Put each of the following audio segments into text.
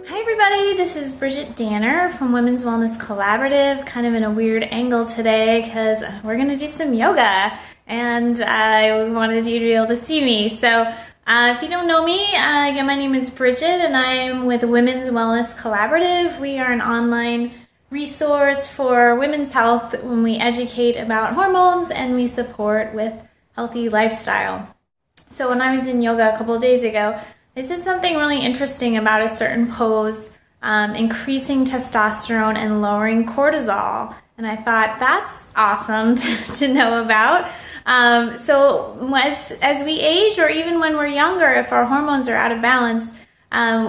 Hi everybody, this is Bridget Danner from Women's Wellness Collaborative, kind of in a weird angle today because we're going to do some yoga and I wanted you to be able to see me. So if you don't know me, again, my name is Bridget and I'm with Women's Wellness Collaborative. We are an online resource for women's health when we educate about hormones and we support with healthy lifestyle. So when I was in yoga a couple of days ago, they said something really interesting about a certain pose, increasing testosterone and lowering cortisol. And I thought, that's awesome to know about. So as we age, or even when we're younger, if our hormones are out of balance,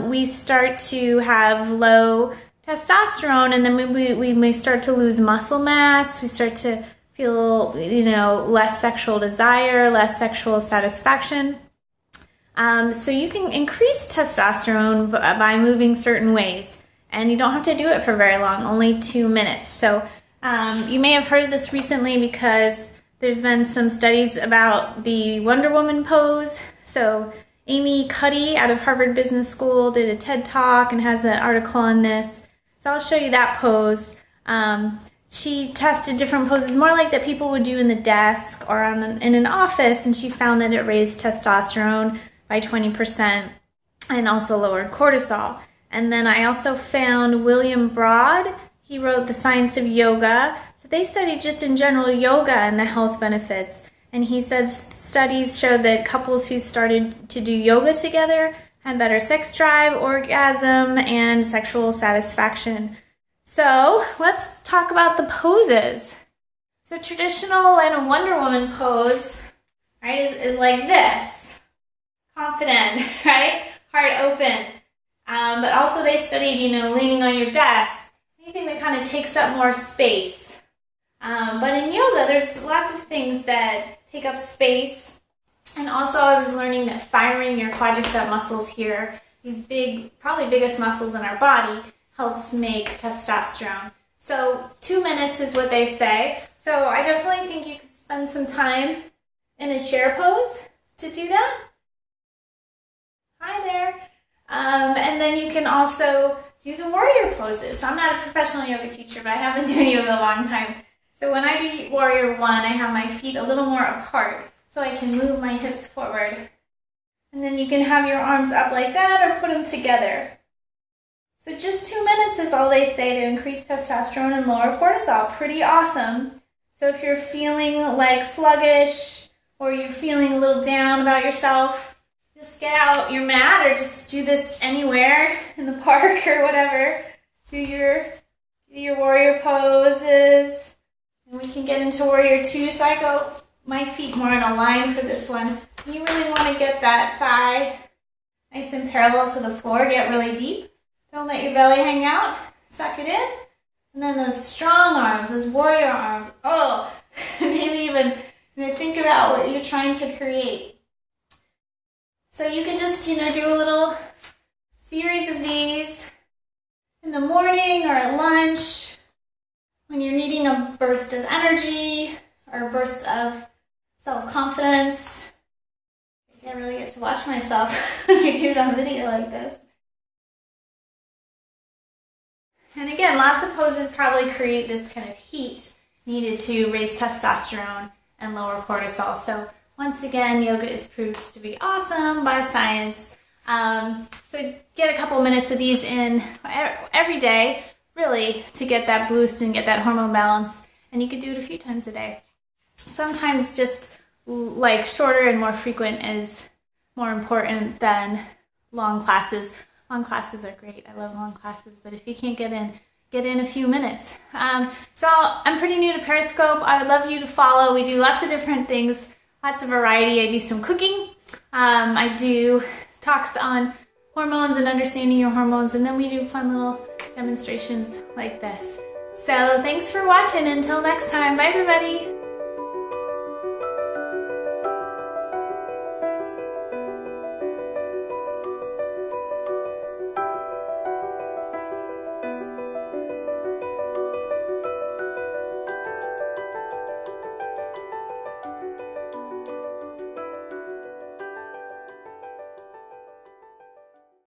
we start to have low testosterone, and then we may start to lose muscle mass. We start to feel, less sexual desire, less sexual satisfaction. So you can increase testosterone by moving certain ways, and you don't have to do it for very long, only 2 minutes. So you may have heard of this recently because there's been some studies about the Wonder Woman pose. So Amy Cuddy out of Harvard Business School did a TED Talk and has an article on this. So I'll show you that pose. She tested different poses, more like that people would do in the desk or in an office, and she found that it raised testosterone by 20% and also lowered cortisol. And then I also found William Broad. He wrote The Science of Yoga. So they studied just in general yoga and the health benefits. And he said studies showed that couples who started to do yoga together had better sex drive, orgasm, and sexual satisfaction. So let's talk about the poses. So traditional and Wonder Woman pose, right, is like this. Confident, right? Heart open. But also they studied, leaning on your desk. Anything that kind of takes up more space. But in yoga, there's lots of things that take up space. And also I was learning that firing your quadricep muscles here, these big, probably biggest muscles in our body, helps make testosterone. So 2 minutes is what they say. So I definitely think you could spend some time in a chair pose to do that. Hi there. And then you can also do the warrior poses. So I'm not a professional yoga teacher, but I have been doing yoga a long time. So when I do warrior one, I have my feet a little more apart so I can move my hips forward. And then you can have your arms up like that or put them together. So just 2 minutes is all they say to increase testosterone and lower cortisol. Pretty awesome. So if you're feeling like sluggish or you're feeling a little down about yourself, just get out your mat or just do this anywhere in the park or whatever. Do your warrior poses. And we can get into warrior two. So I go my feet more in a line for this one. You really want to get that thigh nice and parallel to the floor. Get really deep. Don't let your belly hang out. Suck it in. And then those strong arms, those warrior arms. Oh, maybe even think about what you're trying to create. So you can just, do a little series of these in the morning or at lunch when you're needing a burst of energy or a burst of self-confidence. I really get to watch myself when I do it on video like this. And again, lots of poses probably create this kind of heat needed to raise testosterone and lower cortisol. So once again, yoga is proved to be awesome by science. So get a couple minutes of these in every day, really, to get that boost and get that hormone balance. And you could do it a few times a day. Sometimes just like shorter and more frequent is more important than long classes. Long classes are great. I love long classes. But if you can't get in a few minutes. So I'm pretty new to Periscope. I would love you to follow. We do lots of different things. Lots of variety. I do some cooking. I do talks on hormones and understanding your hormones, and then we do fun little demonstrations like this. So thanks for watching. Until next time, bye everybody.